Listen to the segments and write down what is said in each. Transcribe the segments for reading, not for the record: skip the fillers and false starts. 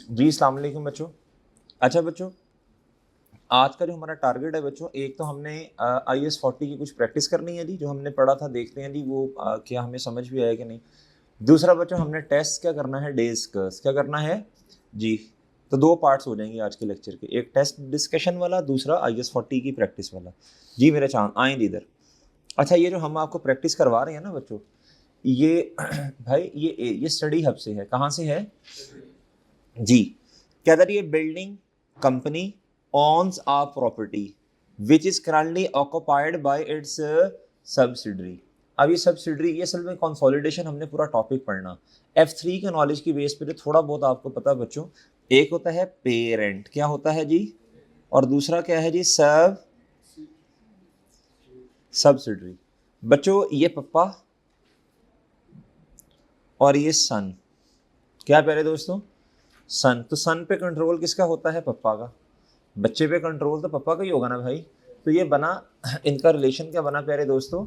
जी अस्सलाम वालेकुम बच्चों। अच्छा बच्चों, आज का जो हमारा टारगेट है बच्चों, एक तो हमने IS-40 की कुछ प्रैक्टिस करनी है जी, जो हमने पढ़ा था, देखते हैं जी वो क्या हमें समझ भी आया कि नहीं। दूसरा बच्चों, हमने टेस्ट क्या करना है, डेज कर्स क्या करना है जी। तो दो पार्ट्स हो जाएंगे आज के लेक्चर के, एक टेस्ट डिस्कशन वाला, दूसरा IS-40 की प्रैक्टिस वाला। जी मेरे चांद आएंगे इधर। अच्छा, ये जो हम आपको प्रैक्टिस करवा रहे हैं ना बच्चों, ये भाई ये स्टडी हब से है। कहाँ से है जी? क्या था ये? Building company owns a property which is currently occupied by its subsidiary। अब ये सब्सिडरी, ये असल में कंसोलिडेशन हमने पूरा टॉपिक पढ़ना। F3 के नॉलेज की बेस पे तो थोड़ा बहुत आपको पता बच्चों, एक होता है पेरेंट, क्या होता है जी, और दूसरा क्या है जी, सब्सिडरी। बच्चों ये पप्पा और ये सन, क्या प्यारे दोस्तों, सन। तो सन पे कंट्रोल किसका होता है? पप्पा का। बच्चे पे कंट्रोल तो पप्पा का ही होगा ना भाई। तो ये बना, इनका रिलेशन क्या बना प्यारे दोस्तों,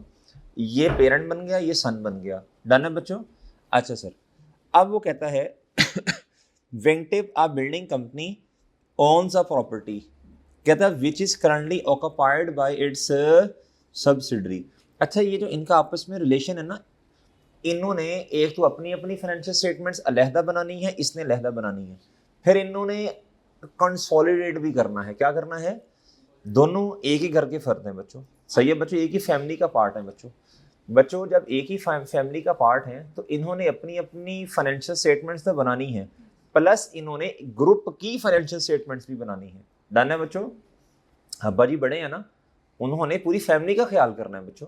ये पेरेंट बन गया, ये सन बन गया। डन है बच्चों? अच्छा सर, अब वो कहता है वेंटिव a building company owns a property, कहता है which is currently occupied by its subsidiary. अच्छा, ये जो इनका आपस में रिलेशन है ना, इन्होंने एक तो अपनी अपनी फाइनेंशियल स्टेटमेंट्स अलहदा बनानी है, इसने अलहदा बनानी है, फिर इन्होंने कंसोलिडेट भी करना है। क्या करना है? दोनों एक ही घर के फर्द हैं बच्चों, सही है बच्चों, एक ही फैमिली का पार्ट है बच्चों। बच्चों जब एक ही फैमिली का पार्ट है तो इन्होंने अपनी अपनी फाइनेंशियल स्टेटमेंट्स तो बनानी है, प्लस इन्होंने ग्रुप की फाइनेंशियल स्टेटमेंट्स भी बनानी है। डन है बच्चों? अब्बा जी बड़े हैं ना, उन्होंने पूरी फैमिली का ख्याल करना है बच्चों।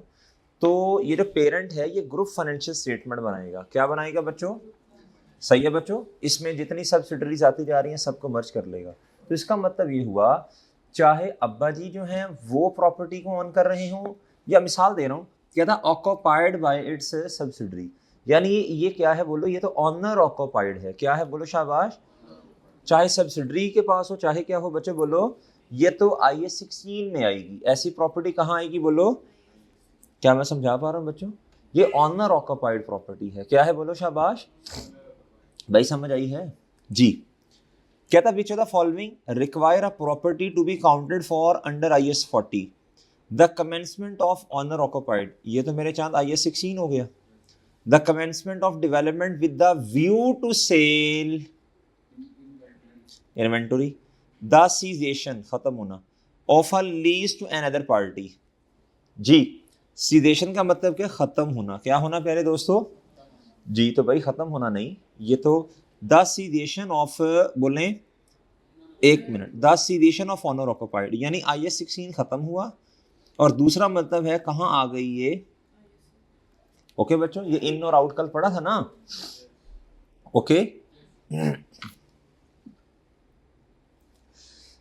तो ये जो पेरेंट है ये ग्रुप फाइनेंशियल स्टेटमेंट बनाएगा। क्या बनाएगा बच्चों? सही है बच्चों, इसमें जितनी सब्सिडरीज आती जा रही हैं सबको मर्ज कर लेगा। तो इसका मतलब ये हुआ, चाहे अब्बा जी जो हैं वो प्रॉपर्टी को ऑन कर रहे हों, या मिसाल दे रहा हूँ, क्या था, ऑक्योपाइड बाय इट्स सब्सिडरी, यानी ये क्या है बोलो, ये तो ऑनर ऑक्योपाइड है। क्या है बोलो शाबाश? चाहे सब्सिडरी के पास हो चाहे क्या हो बच्चों बोलो, ये तो IS-16 में आएगी। ऐसी प्रॉपर्टी कहाँ आएगी बोलो? क्या मैं समझा पा रहा हूँ बच्चों? ये ऑनर ऑक्योपाइड प्रॉपर्टी है। क्या है बोलो शाबाश? भाई समझ आई है जी? कहता which of the following require a property to be counted for under IS-40? The commencement of owner occupied, ये तो मेरे चांद IS-16 हो गया। The commencement of development with the view to sale inventory, the cessation खत्म होना of a lease to another party. जी, cessation का मतलब क्या? खत्म होना। क्या होना प्यारे दोस्तों? जी, तो भाई खत्म होना नहीं, ये तो द सीजेशन ऑफ, बोले एक minute, the cessation of owner occupied, यानी IS-16 खत्म हुआ, और दूसरा मतलब है कहाँ आ गई ये। ओके बच्चों, ये इन और आउट कल पढ़ा था ना? ओके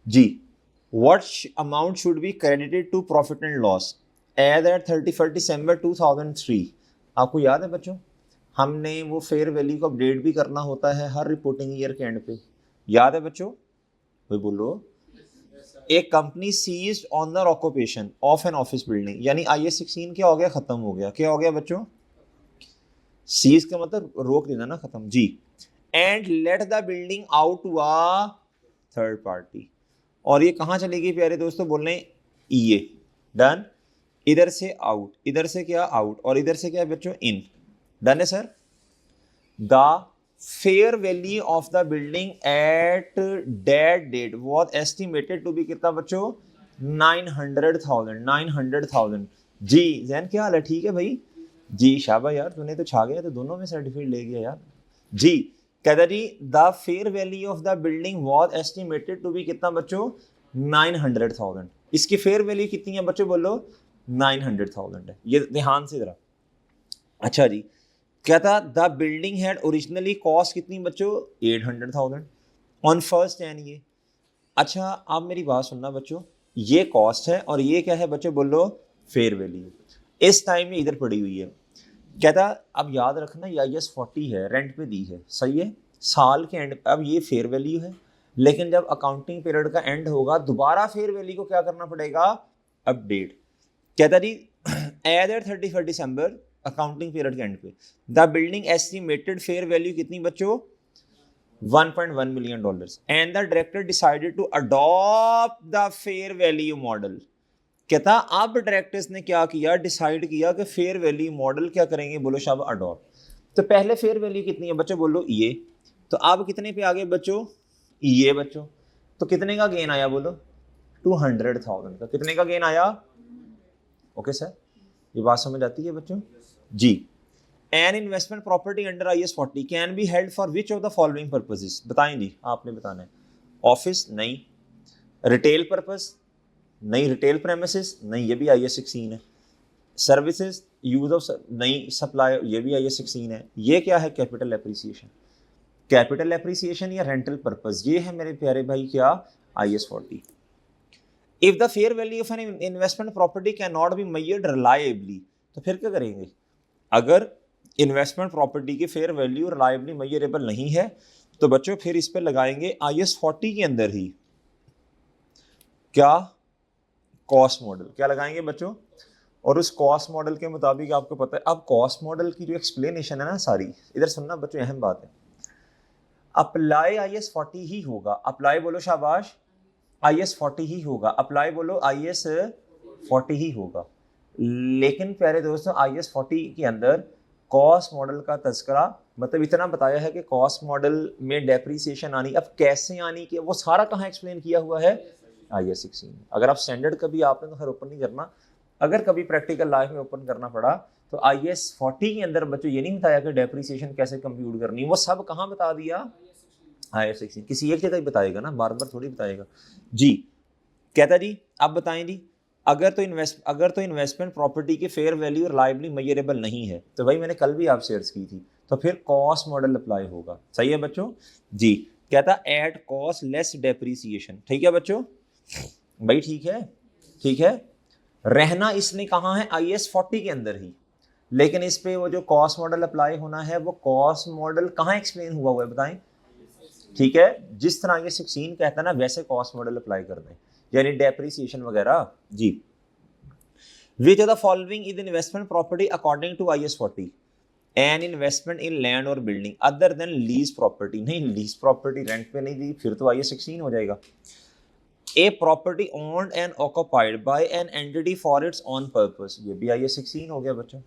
जी। What amount should be credited to profit and loss as at 31 December 2003? आपको याद है बच्चों, हमने वो फेयर वैल्यू को अपडेट भी करना होता है हर रिपोर्टिंग ईयर के एंड पे। याद है बच्चों? कोई बोलो। एक company ceased owner occupation of an office building, यानी IS-16 क्या हो गया? खत्म हो गया। क्या हो गया बच्चों? सीज का मतलब रोक देना ना, खत्म जी। And let the building out to a third party, और ये कहाँ चलेगी प्यारे दोस्तों? बोलने ये। डन। इधर से आउट, इधर से क्या? आउट, और इधर से क्या बच्चों? इन। डन है sir? The fair value of the building at date date was estimated to be कितना बच्चों? 900,000। 900,000 जी। जैन क्या हाल है? ठीक है भाई जी, शाबा यार, तूने तो छा गया, तो दोनों में सर्टिफिकेट ले गया यार जी। कहता जी the fair value of the building was estimated to be कितना बच्चों? 900,000। इसकी फेयर वैल्यू कितनी है बच्चों बोलो? 900,000 है। ये ध्यान से जरा। अच्छा जी, क्या था, the building had originally cost कितनी बच्चों? 800,000 ऑन फर्स्ट एंड ये। अच्छा, आप मेरी बात सुनना बच्चों, ये कॉस्ट है और ये क्या है बच्चों बोलो? Fair value. इस टाइम ये इधर पड़ी हुई है। कहता अब याद रखना, ये IS-40 है, रेंट पे दी है, सही है, साल के एंड। अब ये फेयर वैल्यू है, लेकिन जब अकाउंटिंग पीरियड का एंड होगा दोबारा फेयर वैल्यू को क्या करना पड़ेगा? अपडेट। कहता जी as at 31 December accounting period के एंड पे the building estimated fair value कितनी बच्चों? $1.1 million and the director decided to adopt the fair value model। कहता अब डायरेक्टर्स ने क्या किया, डिसाइड किया कि फेयर वैल्यू मॉडल क्या करेंगे, बोलो शाब अडॉप्ट। तो पहले फेयर वैल्यू कितनी है बच्चों, बोलो ये, तो अब कितने पे आ गए बच्चों, ये बच्चों, तो कितने का गेन आया बोलो, 200,000 का। कितने का गेन आया, ओके सर, ये बात समझ आती है बच्चों जी। An investment property under IAS 40 can be held for which of the following purposes, बताएं जी, आपने बताना है। ऑफिस नहीं, रिटेल पर्पस नहीं, रिटेल प्रेमिसेस नहीं, ये भी IAS 16 है। सर्विसेज यूज ऑफ नहीं, सप्लाई ये भी IAS 16 है। ये क्या है, कैपिटल एप्रिसिएशन, कैपिटल एप्रिसिएशन या रेंटल पर्पस, ये है मेरे प्यारे भाई क्या, IAS 40। If the fair value of N investment property can not be measured reliably, तो फिर क्या करेंगे, अगर इन्वेस्टमेंट प्रॉपर्टी की फेयर वैल्यू रिलायबली मेजरेबल नहीं है तो बच्चों फिर इस पे लगाएंगे IAS 40 के अंदर ही क्या, कॉस्ट मॉडल, क्या लगाएंगे बच्चों, और उस कॉस्ट मॉडल के मुताबिक आपको पता है, अब कॉस्ट मॉडल की जो एक्सप्लेनेशन है ना सारी, इधर सुनना बच्चों, अहम बात है, अप्लाई IAS 40 ही होगा, अप्लाई बोलो शाबाश, IAS 40 ही होगा, अप्लाई बोलो IAS 40 ही होगा। लेकिन प्यारे दोस्तों IAS 40 के अंदर कॉस्ट मॉडल का तस्करा, मतलब इतना बताया है कि कॉस्ट मॉडल में डेप्रिसिएशन आनी, अब कैसे आनी, कि वो सारा कहाँ एक्सप्लेन किया हुआ है, IAS 16। अगर आप स्टैंडर्ड कभी आपने तो खैर ओपन नहीं करना, अगर कभी प्रैक्टिकल लाइफ में ओपन करना पड़ा तो IAS 40 के अंदर बच्चों ये नहीं बताया कि डेप्रिसिएशन कैसे कंप्यूट करनी, वो सब कहाँ बता दिया, IAS 16। किसी एक जगह ही बताएगा ना, बार बार थोड़ी बताएगा जी। कहता जी अब बताएं जी, अगर तो इन्वेस्टमेंट प्रॉपर्टी की फेयर वैल्यू रिलायबली मेजरेबल नहीं है, तो भाई मैंने कल भी आपसे अर्ज की थी, तो फिर कॉस्ट मॉडल अप्लाई होगा। सही है बच्चों जी। कहता एट कॉस्ट लेस डेप्रिसिएशन, ठीक है बच्चों, भाई ठीक है, ठीक है। रहना इसने कहाँ है, IAS 40 के अंदर ही, लेकिन इस पे वो जो कॉस्ट मॉडल अप्लाई होना है, वो कॉस्ट मॉडल कहाँ एक्सप्लेन हुआ है बताएं, ठीक है, जिस तरह ये 16 कहता है ना वैसे कॉस्ट मॉडल अप्लाई कर दें, यानी डेप्रिसिएशन वगैरह जी। Which of the following is investment property according to IAS 40, an investment in land और building other than lease property, नहीं लीज प्रॉपर्टी रेंट पे नहीं दी, फिर तो IAS 16 हो जाएगा। A property owned and occupied by an entity for its own purpose, ये भी IAS 16 हो गया बच्चों।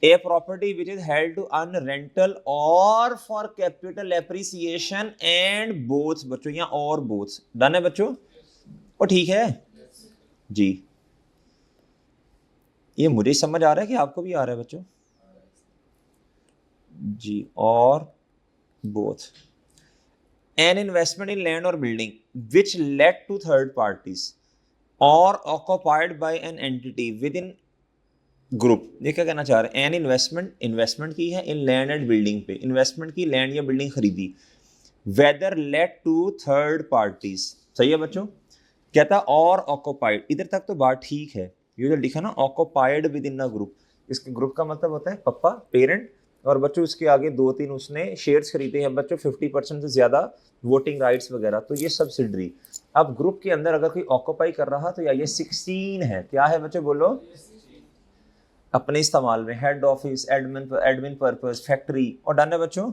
A property which is held to earn rental or for capital appreciation and both, बच्चों यहाँ और both डन है बच्चों, और ठीक है जी। ये मुझे समझ आ रहा है कि आपको भी आ रहा है बच्चों जी, और both an investment in land or building which led to third parties or occupied by an entity within group, ये क्या कहना चाह रहे हैं, एन इन्वेस्टमेंट की है इन लैंड एंड बिल्डिंग पे, इन्वेस्टमेंट की, लैंड या बिल्डिंग खरीदी, whether let to third parties, सही है बच्चों। कहता और ऑक्यूपाइड, इधर तक तो बात ठीक है, ये जो लिखा ना occupied with in a group, इसके ग्रुप का मतलब होता है पप्पा पेरेंट, और बच्चों इसके आगे 2-3 उसने शेयर्स खरीदे हैं बच्चों 50% से ज्यादा, वोटिंग राइट्स वगैरह, तो ये सब्सिडरी। अब ग्रुप के अंदर अगर कोई ऑक्यूपाई कर रहा तो ये 16 है, क्या है बच्चों बोलो, अपने इस्तेमाल में, head office, admin purpose, factory, और डन है बच्चों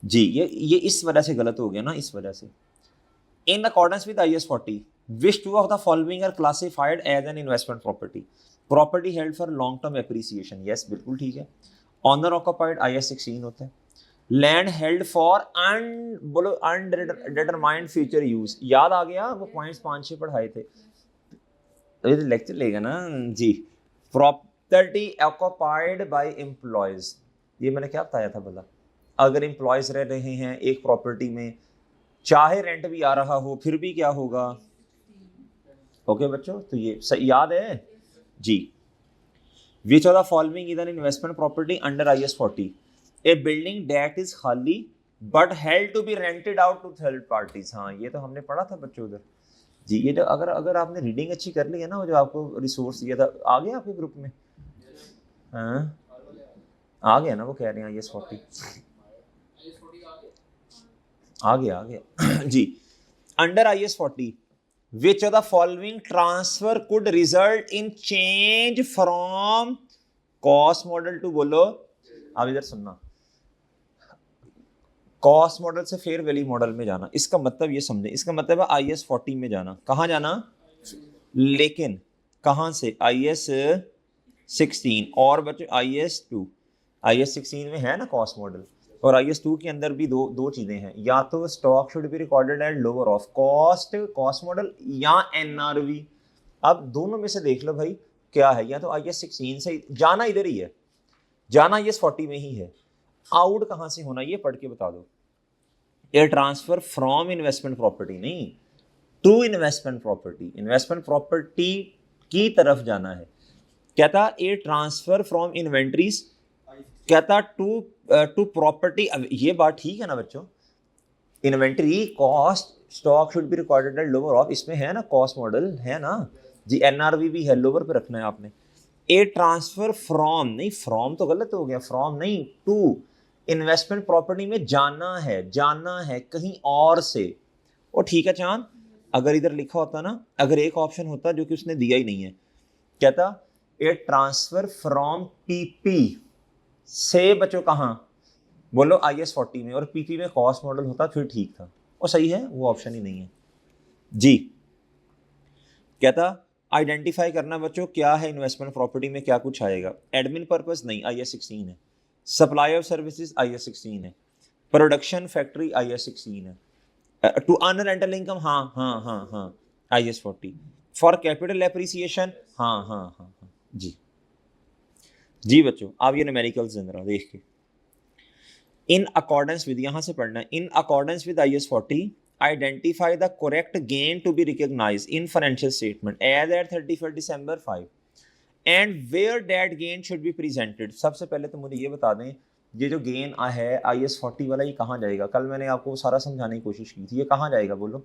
जी। ये इस वजह से गलत हो गया ना, इस वजह से। In accordance with IAS 40 which two of the following are classified as an investment property, property held for long term appreciation, yes बिल्कुल ठीक है। ऑनर ऑक्यूपाइड IAS 16 होता है। लैंड हेल्ड फॉर बोलो अनडिटरमाइंड फ्यूचर यूज, याद आ गया वो पॉइंट्स 5-6 पढ़ाए थे, लेक्चर लेगा ना जी। प्रॉपर्टी ऑक्यूपाइड बाय एम्प्लॉयज, ये मैंने क्या बताया था भला, अगर एम्प्लॉयज रह रहे हैं एक प्रॉपर्टी में, चाहे रेंट भी आ रहा हो फिर भी क्या होगा, ओके बच्चों, तो ये याद है जी। Which of the following is an investment property under IAS 40, a building that is खाली but held to be rented out to third parties, हाँ ये तो हमने पढ़ा था बच्चों उधर जी। ये जो अगर आपने रीडिंग अच्छी कर ली है ना, वो जो आपको रिसोर्स दिया था, आ गया आपके ग्रुप में, हाँ आ गया ना, वो कह रहे हैं IAS 40 आ गया जी। Under IAS 40 which of the following transfer could result in change from cost model to, बोलो अब इधर सुनना, कॉस्ट मॉडल से फेयर वैल्यू मॉडल में जाना, इसका मतलब ये समझे, इसका मतलब है IAS 40 में जाना। कहाँ जाना? लेकिन कहाँ से? IAS 16 और बच्चे IAS 2। IAS 16 में है ना कॉस्ट मॉडल, और IAS 2 के अंदर भी दो चीजें हैं, या तो stock should be recorded at lower of cost model, या NRV। अब दोनों में से देख लो भाई क्या है, या तो IAS 16 से जाना इधर ही है, जाना IAS 40 में ही है। आउट कहां से होना ये पढ़ के बता दो। A transfer from investment property नहीं, to investment property, investment property की तरफ जाना है। कहता ए ट्रांसफर फ्रॉम इन्वेंट्रीज, कहता टू प्रॉपर्टी। अब ये बात ठीक है ना बच्चों, inventory cost stock should be recorded at lower of, इसमें है ना कॉस्ट मॉडल है ना जी, NRV भी है, लोअर पे रखना है आपने। ए ट्रांसफर फ्रॉम नहीं, फ्रॉम तो गलत हो गया, फ्रॉम नहीं, टू इन्वेस्टमेंट प्रॉपर्टी में जाना है कहीं और से। और ठीक है चांद, अगर इधर लिखा होता ना, अगर एक ऑप्शन होता जो कि उसने दिया ही नहीं है, कहता ए ट्रांसफर फ्रॉम PP से, बच्चों कहाँ बोलो IAS 40 में, और PP में कॉस्ट मॉडल होता फिर ठीक था। और सही है, वो ऑप्शन ही नहीं है जी। कहता आइडेंटिफाई करना बच्चों क्या है इन्वेस्टमेंट प्रॉपर्टी में, क्या कुछ आएगा। एडमिन पर्पस नहीं, IAS 16 है। सप्लाई ऑफ सर्विसेज IAS 16 है। प्रोडक्शन फैक्ट्री IAS 16 है। टू अर्न रेंटल इनकम हाँ IAS 40। फॉर कैपिटल एप्रिसिएशन हाँ जी जी बच्चों। आप ये न्यूमेरिकल्स जरा देख के, इन अकॉर्डेंस विद, यहां से पढ़ना है, इन accordance with IAS 40 identify the correct gain to be recognized in financial statement as at 31st December 5 and where that gain should be presented। सबसे पहले तो मुझे ये बता दें, ये जो गेन है IAS 40 वाला, ये कहाँ जाएगा? कल मैंने आपको सारा समझाने की कोशिश की थी, ये कहाँ जाएगा बोलो?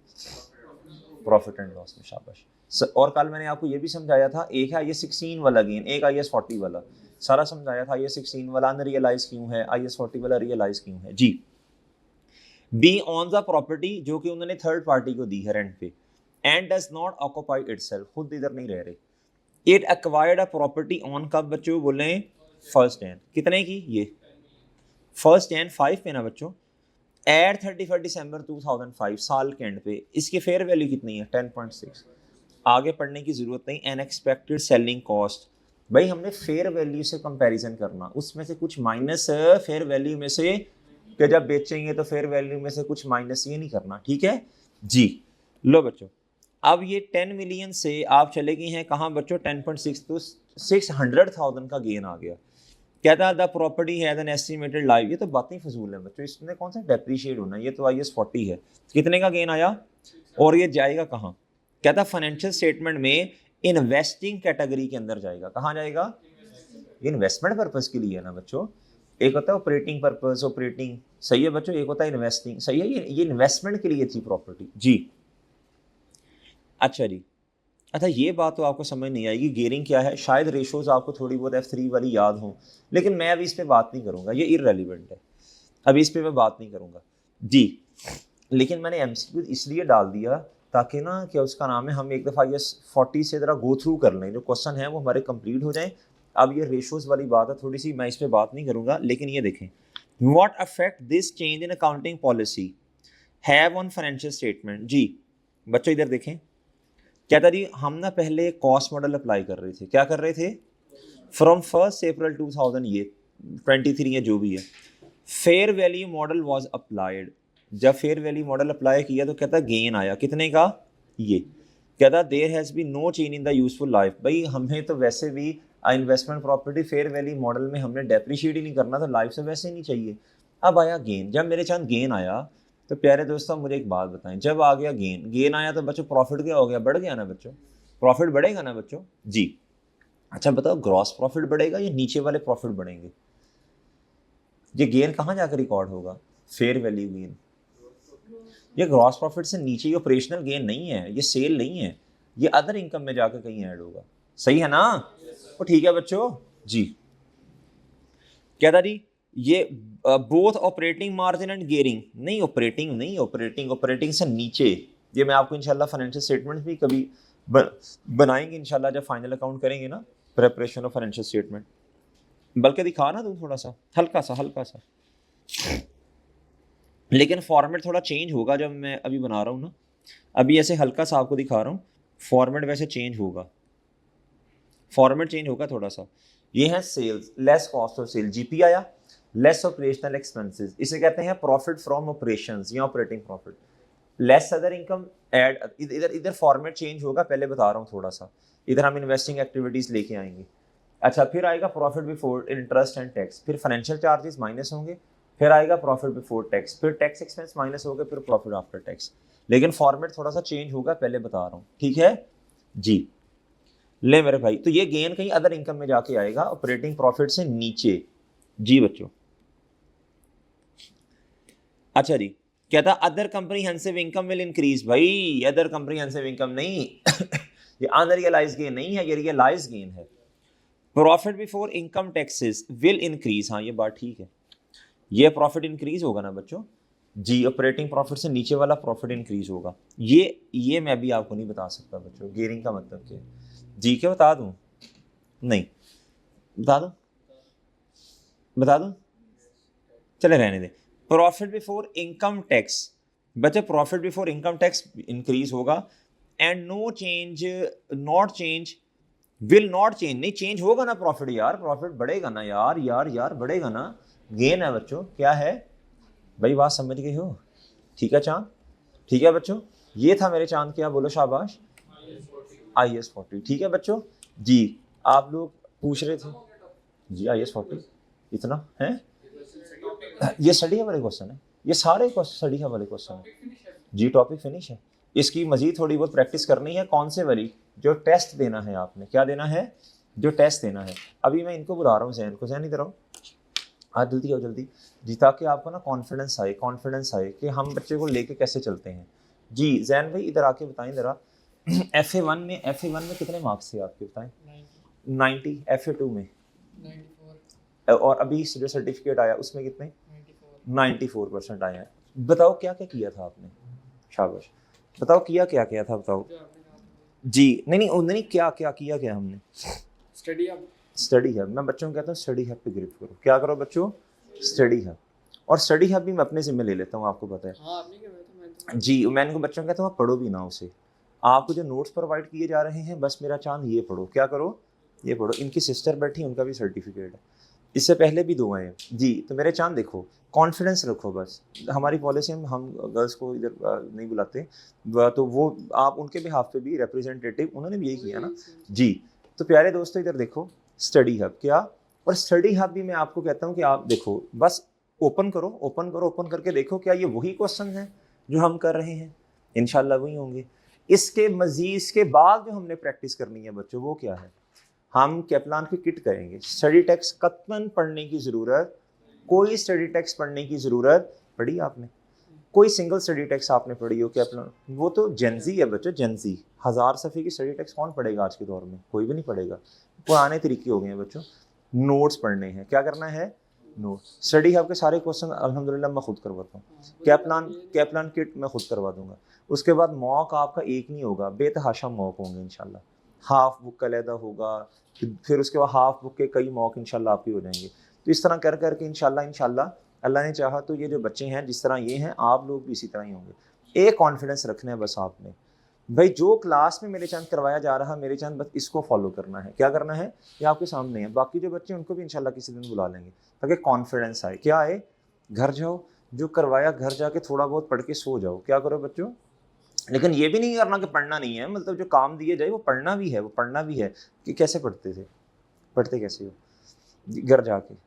प्रॉफिट एंड लॉस में, शाबाश। और कल मैंने आपको ये भी समझाया था, एक है IAS 16 वाला गेन, एक IAS 40 वाला, सारा समझाया था। IAS 16 वाला अनरियलाइज क्यों है, IAS 40 वाला रियलाइज क्यों है जी। बी ऑन द प्रॉपर्टी, जो कि उन्होंने थर्ड पार्टी को दी है रेंट पे, and does not occupy itself, खुद इधर नहीं रह रहे। It acquired a property on कब बच्चों बोले? 1 Jan। कितने की? ये 1 Jan 5 पे ना बच्चों, एट 31 December 2005, साल के एंड पे। इसकी फेयर वैल्यू कितनी है? 10.6। आगे पढ़ने की जरूरत नहीं। अनएक्सपेक्टेड सेलिंग कॉस्ट, भाई हमने फेयर वैल्यू से कंपैरिजन करना, उसमें से कुछ माइनस फेयर वैल्यू में से, कि जब बेचेंगे तो फेयर वैल्यू में से कुछ माइनस, ये नहीं करना, ठीक है जी। लो बच्चों, अब ये 10 मिलियन से आप चले गए हैं कहाँ बच्चों? 10.6, तो 600,000 का गेन आ गया। कहता the property has an estimated life, ये तो बातें फजूल है बच्चों, इसमें कौन सा डेप्रीशिएट होना, ये तो IAS 40 है। कितने का गेन आया और ये जाएगा कहाँ? कहता फाइनेंशियल स्टेटमेंट में इन्वेस्टिंग कैटेगरी के अंदर जाएगा। कहाँ जाएगा? इन्वेस्टमेंट पर्पज के लिए है ना बच्चों। एक होता है ऑपरेटिंग पर्पस, ऑपरेटिंग सही है बच्चों, एक होता है इन्वेस्टिंग, सही है। ये इन्वेस्टमेंट के लिए थी प्रॉपर्टी जी। अच्छा जी, अच्छा ये बात तो आपको समझ नहीं आएगी, गेयरिंग क्या है। शायद रेशोज आपको थोड़ी बहुत F3 वाली याद हो, लेकिन मैं अभी इस पर बात नहीं करूंगा, ये इररेलेवेंट है, अभी इस पर मैं बात नहीं करूंगा जी। लेकिन मैंने MCQ इसलिए डाल दिया ताकि ना क्या उसका नाम है, हम एक दफ़ा IAS 40 से ज़रा गो थ्रू कर लें, जो क्वेश्चन है वो हमारे कंप्लीट हो जाएं। अब ये रेशोज वाली बात है थोड़ी सी, मैं इस पर बात नहीं करूंगा, लेकिन ये देखें, what affect this change in accounting policy have on financial statement जी। बच्चों इधर देखें, क्या था जी, हम ना पहले कॉस्ट मॉडल अप्लाई कर रहे थे, क्या कर रहे थे? फ्रॉम 1 April 2000 ये 23 है जो भी है, fair value model was applied. जब फेयर वैल्यू मॉडल अप्लाई किया तो कहता गेन आया, कितने का? ये कहता there has be no change in the useful life. भाई हमें तो वैसे भी investment property fair value model में हमने डेप्रिशिएट ही नहीं करना, तो लाइफ से वैसे ही नहीं चाहिए। अब आया गेन, जब मेरे चांद गेन आया तो प्यारे दोस्तों मुझे एक बात बताएं, जब आ गया गेन आया तो बच्चों प्रॉफिट क्या हो गया? बढ़ गया ना बच्चों, प्रॉफिट बढ़ेगा ना बच्चों जी। अच्छा बताओ, ग्रॉस प्रॉफिट बढ़ेगा या नीचे वाले प्रॉफिट बढ़ेंगे? ये गेन कहाँ जाकर रिकॉर्ड होगा? Fair value gain. ये ग्रॉस प्रॉफिट से नीचे, ये ऑपरेशनल गेन नहीं है, ये सेल नहीं है, ये अदर इनकम में जाकर कहीं ऐड होगा, सही है ना? तो ठीक है बच्चों जी। क्या था जी, ये both operating margin and gearing नहीं, ऑपरेटिंग से नीचे। ये मैं आपको इंशाल्लाह फाइनेंशियल स्टेटमेंट भी कभी बनाएंगे इंशाल्लाह, जब फाइनल अकाउंट करेंगे ना, प्रिपरेशन ऑफ फाइनेंशियल स्टेटमेंट। बल्कि दिखा ना तू थोड़ा सा, हल्का सा लेकिन फॉर्मेट थोड़ा चेंज होगा जब मैं अभी बना रहा हूँ ना, अभी ऐसे हल्का सा आपको दिखा रहा हूँ, फॉर्मेट वैसे चेंज होगा, फॉर्मेट चेंज होगा थोड़ा सा। ये है sales, less cost of sale, GP आया, लेस ऑपरेशनल एक्सपेंसेस, इसे कहते हैं प्रॉफिट फ्रॉम ऑपरेशंस या operating profit, less other income add, इधर इधर फॉर्मेट चेंज होगा, पहले बता रहा हूँ थोड़ा सा, इधर हम इन्वेस्टिंग एक्टिविटीज लेके आएंगे। अच्छा, फिर आएगा profit before interest and tax, फिर फाइनेंशियल चार्जेस माइनस होंगे, फिर आएगा प्रॉफिट बिफोर टैक्स, फिर टैक्स एक्सपेंस माइनस होगा, फिर प्रॉफिट आफ्टर टैक्स। लेकिन फॉर्मेट थोड़ा सा चेंज होगा, पहले बता रहा हूँ, ठीक है जी। ले मेरे भाई, तो ये गेन कहीं अदर इनकम में जाके आएगा, ऑपरेटिंग प्रॉफिट से नीचे। जी बच्चों, अच्छा जी, कहता other comprehensive income will increase, भाई अदर कंप्रीहेंसिव इनकम नहीं ये अनरियलाइज गेन नहीं है, ये रियलाइज गेन है। Profit before income taxes will increase, हाँ ये बात ठीक है, ये प्रॉफिट इंक्रीज होगा ना बच्चों जी, ऑपरेटिंग प्रॉफिट से नीचे वाला प्रॉफिट इंक्रीज होगा। ये मैं भी आपको नहीं बता सकता बच्चों, गेयरिंग का मतलब क्या है जी, क्या बता दूं? नहीं, बता दूं, बता दूं, चले रहने दे। प्रॉफिट बिफोर इनकम टैक्स, बच्चे profit before income tax increase होगा, and no change, not change, will not change, नहीं चेंज होगा ना प्रॉफिट यार, प्रॉफिट बढ़ेगा ना यार, यार बढ़ेगा ना, गेन है बच्चों, क्या है भाई, बात समझ गए हो? ठीक है चांद, ठीक है बच्चों, ये था मेरे चांद, क्या बोलो शाबाश, IS40, ठीक है बच्चों जी। आप लोग पूछ रहे थे जी, IS40 इतना है, ये स्टडी है वाले क्वेश्चन है, ये सारे स्टडी है वाले क्वेश्चन है जी, टॉपिक फिनिश है। इसकी मजीद थोड़ी बहुत प्रैक्टिस करनी है, कौन से वाली, जो टेस्ट देना है आपने, क्या देना है, जो टेस्ट देना है। अभी मैं इनको बुला रहा हूँ, जैन को, जैन इधर आओ, आज जल्दी आओ जल्दी जी, ताकि आपको ना कॉन्फिडेंस आए, कॉन्फिडेंस आए कि हम बच्चे को लेके कैसे चलते हैं जी। जैन भाई इधर आके बताएं ज़रा, FA1 में, FA1 में कितने मार्क्स थे आपके, बताएं? 90। FA2 में 94, और अभी जो सर्टिफिकेट आया उसमें कितने? 94% आए हैं। बताओ क्या क्या किया था आपने, शाबाश, बताओ किया क्या क्या था, बताओ जी। नहीं क्या क्या किया क्या हमने, स्टडी हब, मैं बच्चों को कहता हूँ स्टडी हब पे गिरफ्त करो, क्या करो बच्चों, स्टडी हब। और स्टडी हब भी मैं अपने जिम्मे ले लेता हूँ, आपको पता है जी, मैं इनको बच्चों को कहता हूँ आप पढ़ो भी ना उसे, आपको जो नोट्स प्रोवाइड किए जा रहे हैं बस मेरा चांद ये पढ़ो, क्या करो, ये पढ़ो। इनकी सिस्टर बैठी, उनका भी सर्टिफिकेट है, इससे पहले भी 2 आए हैं जी। तो मेरे चांद देखो, कॉन्फिडेंस रखो बस, हमारी पॉलिसी हम गर्ल्स को इधर नहीं बुलाते, तो वो आप उनके भी हाफ पे भी रिप्रेजेंटेटिव, उन्होंने भी यही किया ना जी। तो प्यारे दोस्तों इधर देखो, स्टडी हब क्या, और स्टडी हब भी मैं आपको कहता हूँ कि आप देखो, बस ओपन करो, ओपन करो, ओपन करके देखो क्या ये वही क्वेश्चन हैं जो हम कर रहे हैं, इंशाल्लाह वही होंगे। इसके मजीद, इसके बाद जो हमने प्रैक्टिस करनी है बच्चों, वो क्या है, हम कैपलान की किट करेंगे। स्टडी टेक्स्ट कतन पढ़ने की ज़रूरत, कोई स्टडी टेक्स्ट पढ़ने की ज़रूरत पढ़ी आपने, कोई सिंगल स्टडी टेक्स्ट आपने पढ़ी हो कैपलान? वो तो जेंजी है बच्चों, जेंजी, 1000 सफ़े की स्टडी टेक्स्ट कौन पढ़ेगा आज के दौर में, कोई भी नहीं पढ़ेगा, पुराने तरीके हो गए हैं बच्चों। नोट्स पढ़ने हैं, क्या करना है, नोट। स्टडी हब के सारे क्वेश्चन अल्हम्दुलिल्लाह मैं खुद करवाता हूँ, कैपलान किट मैं खुद करवा दूंगा। उसके बाद मॉक आपका एक नहीं होगा, बेतहाशा मॉक होंगे इंशाल्लाह, हाफ बुक का अलहदा होगा, फिर उसके बाद हाफ बुक के कई मॉक इंशाल्लाह आपके हो जाएंगे। तो इस तरह कर करके इंशाल्लाह अल्लाह ने चाहा तो ये जो बच्चे हैं जिस तरह ये हैं, आप लोग भी इसी तरह ही होंगे। एक कॉन्फिडेंस रखना है बस आपने, भाई जो क्लास में मेरे चंद करवाया जा रहा है, मेरे चंद बस इसको फॉलो करना है, क्या करना है, ये आपके सामने है। बाकी जो बच्चे उनको भी इंशाल्लाह किसी दिन बुला लेंगे, ताकि कॉन्फिडेंस आए, क्या आए, घर जाओ, जो करवाया घर जाके थोड़ा बहुत पढ़ के सो जाओ, क्या करो बच्चों। लेकिन ये भी नहीं करना कि पढ़ना नहीं है, मतलब जो काम दिए जाए वो पढ़ना भी है, वो पढ़ना भी है। कि कैसे पढ़ते थे, पढ़ते कैसे हो घर जाके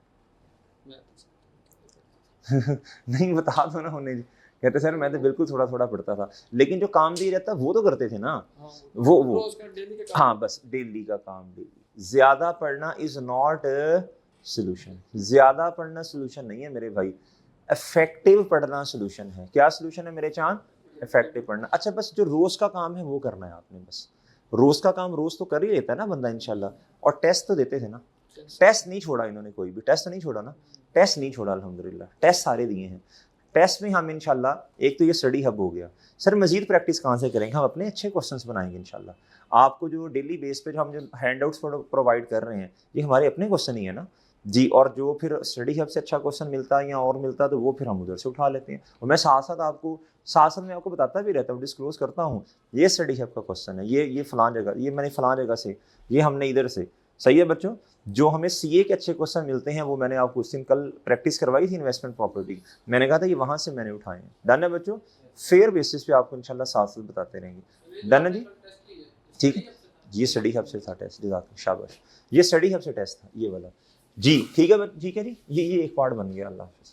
नहीं बता दो ना उन्हें, कहते सर मैं तो बिल्कुल थोड़ा थोड़ा पढ़ता था, लेकिन जो काम दिया जाता वो तो करते थे ना, वो हाँ बस डेली का काम, डेली। ज्यादा पढ़ना इज नॉट सोल्यूशन, ज्यादा पढ़ना सोल्यूशन नहीं है मेरे भाई, इफेक्टिव पढ़ना सोल्यूशन है। क्या सोल्यूशन है मेरे चांद, इफेक्टिव पढ़ना। अच्छा बस जो रोज का काम है वो करना है आपने, बस रोज का काम रोज तो कर ही लेता है ना बंदा इंशाल्लाह। और टेस्ट तो देते थे ना, टेस्ट नहीं छोड़ा इन्होंने, कोई भी टेस्ट नहीं छोड़ा ना, टेस्ट नहीं छोड़ा अल्हम्दुलिल्लाह, टेस्ट सारे दिए हैं। टेस्ट में हम इंशाल्लाह, एक तो ये स्टडी हब हो गया, सर मजीद प्रैक्टिस कहाँ से करेंगे, हम अपने अच्छे क्वेश्चंस बनाएंगे इंशाल्लाह। आपको जो डेली बेस पे जो हम जो हैंड आउट्स प्रोवाइड कर रहे हैं, ये हमारे अपने क्वेश्चन ही है ना, जी। और जो फिर स्टडी हब से अच्छा क्वेश्चन मिलता है या और मिलता है तो वो फिर हम उधर से उठा लेते हैं। और मैं साथ साथ में आपको बताता भी रहता हूँ, डिस्क्लोज करता हूँ, ये स्टडी हब का क्वेश्चन है, ये फलां जगह, ये मैंने फलां जगह से, ये हमने इधर से। सही है बच्चों। जो हमें सीए के अच्छे क्वेश्चन मिलते हैं वो मैंने आपको उस दिन कल प्रैक्टिस करवाई थी इन्वेस्टमेंट प्रॉपर्टी, मैंने कहा था ये वहाँ से मैंने उठाए हैं। डन है बच्चों। फेयर बेसिस पे आपको इंशाल्लाह साथ साथ बताते रहेंगे। डन है जी। ठीक है। ये स्टडी हब से था टेस्ट, शाबाश। ये स्टडी हब से टेस्ट था ये वाला जी। ठीक है जी, ये एक पार्ट बन गया। अल्लाह हाफिज़।